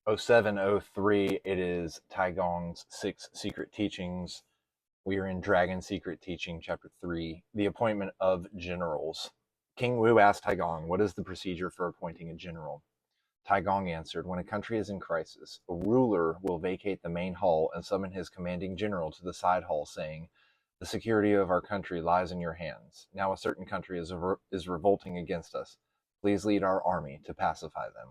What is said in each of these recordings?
0703, it is Taigong's 6 Secret Teachings. We are in Dragon Secret Teaching, Chapter 3, the appointment of generals. King Wu asked Taigong, what is the procedure for appointing a general? Taigong answered, when a country is in crisis, a ruler will vacate the main hall and summon his commanding general to the side hall, saying, the security of our country lies in your hands. Now a certain country is revolting against us. Please lead our army to pacify them.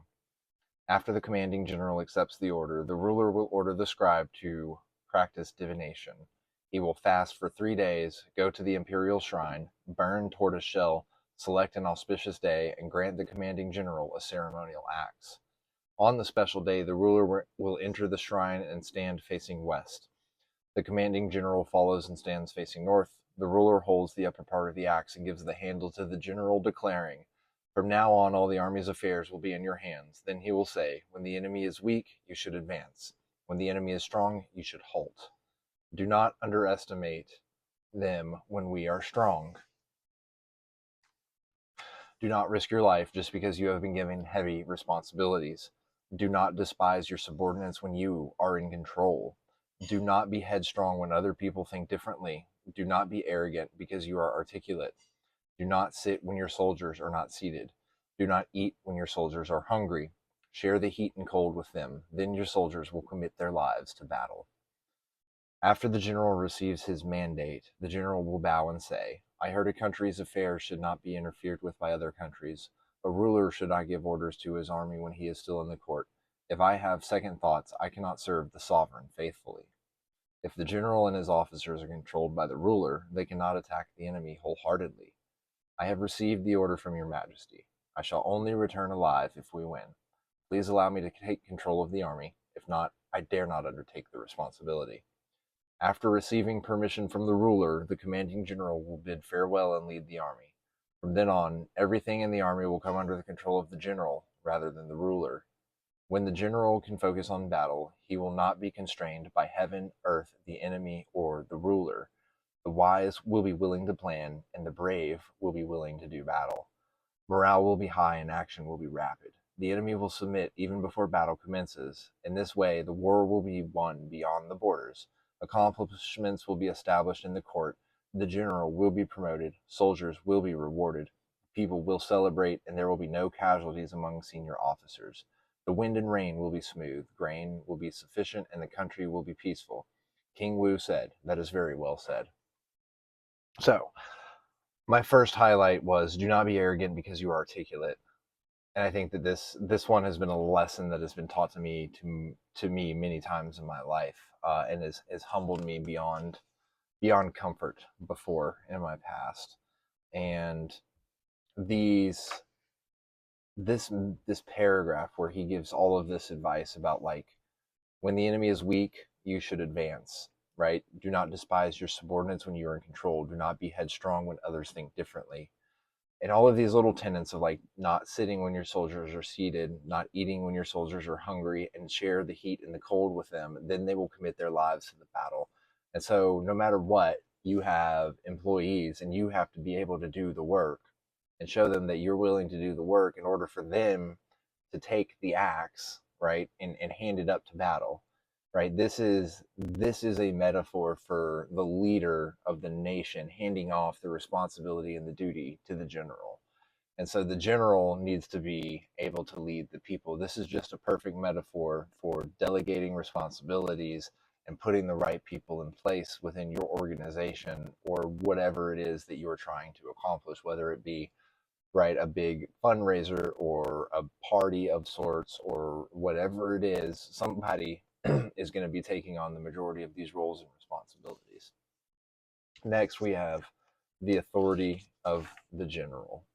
After the commanding general accepts the order, the ruler will order the scribe to practice divination. He will fast for 3 days, go to the imperial shrine, burn tortoise shell, select an auspicious day, and grant the commanding general a ceremonial axe. On the special day, the ruler will enter the shrine and stand facing west. The commanding general follows and stands facing north. The ruler holds the upper part of the axe and gives the handle to the general, declaring, from now on, all the army's affairs will be in your hands. Then he will say, when the enemy is weak, you should advance. When the enemy is strong, you should halt. Do not underestimate them when we are strong. Do not risk your life just because you have been given heavy responsibilities. Do not despise your subordinates when you are in control. Do not be headstrong when other people think differently. Do not be arrogant because you are articulate. Do not sit when your soldiers are not seated. Do not eat when your soldiers are hungry. Share the heat and cold with them. Then your soldiers will commit their lives to battle. After the general receives his mandate, the general will bow and say, I heard a country's affairs should not be interfered with by other countries. A ruler should not give orders to his army when he is still in the court. If I have second thoughts, I cannot serve the sovereign faithfully. If the general and his officers are controlled by the ruler, they cannot attack the enemy wholeheartedly. I have received the order from your majesty. I shall only return alive if we win. Please allow me to take control of the army. If not, I dare not undertake the responsibility. After receiving permission from the ruler, the commanding general will bid farewell and lead the army. From then on, everything in the army will come under the control of the general rather than the ruler. When the general can focus on battle, he will not be constrained by heaven, earth, the enemy, or the ruler. The wise will be willing to plan, and the brave will be willing to do battle. Morale will be high and action will be rapid. The enemy will submit even before battle commences. In this way, the war will be won beyond the borders. Accomplishments will be established in the court. The general will be promoted. Soldiers will be rewarded. People will celebrate, and there will be no casualties among senior officers. The wind and rain will be smooth. Grain will be sufficient, and the country will be peaceful. King Wu said, that is very well said. So, my first highlight was do not be arrogant because you are articulate. And I think that this one has been a lesson that has been taught to me many times in my life, and has humbled me beyond comfort before in my past. And this paragraph where he gives all of this advice about, like, when the enemy is weak, you should advance, right? Do not despise your subordinates when you are in control. Do not be headstrong when others think differently. And all of these little tenets of, like, not sitting when your soldiers are seated, not eating when your soldiers are hungry, and share the heat and the cold with them, then they will commit their lives to the battle. And so no matter what, you have employees and you have to be able to do the work and show them that you're willing to do the work in order for them to take the axe, right, and hand it up to battle, right? This is a metaphor for the leader of the nation handing off the responsibility and the duty to the general. And so the general needs to be able to lead the people. This is just a perfect metaphor for delegating responsibilities and putting the right people in place within your organization or whatever it is that you're trying to accomplish, whether it be, right, a big fundraiser or a party of sorts or whatever it is. Somebody is going to be taking on the majority of these roles and responsibilities. Next, we have the authority of the general.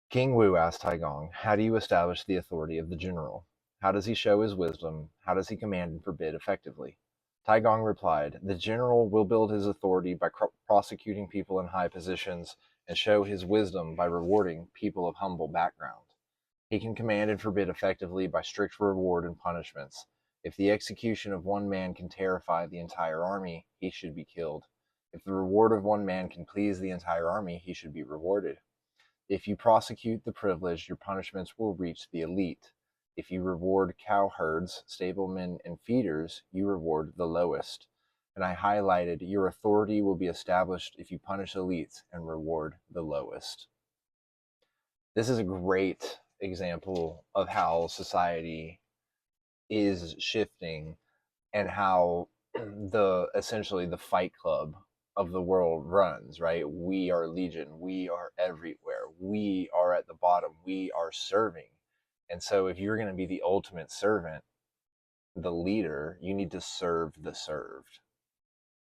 King Wu asked Taigong, how do you establish the authority of the general? How does he show his wisdom? How does he command and forbid effectively? Taigong replied, the general will build his authority by prosecuting people in high positions and show his wisdom by rewarding people of humble background. He can command and forbid effectively by strict reward and punishments. If the execution of one man can terrify the entire army, he should be killed. If the reward of one man can please the entire army, he should be rewarded. If you prosecute the privileged, your punishments will reach the elite. If you reward cowherds, stablemen, and feeders, you reward the lowest. And I highlighted, your authority will be established if you punish elites and reward the lowest. This is a great example of how society is shifting and how essentially the fight club of the world runs, right? We are legion, we are everywhere, we are at the bottom, we are serving. And so if you're going to be the ultimate servant, the leader, you need to serve the served.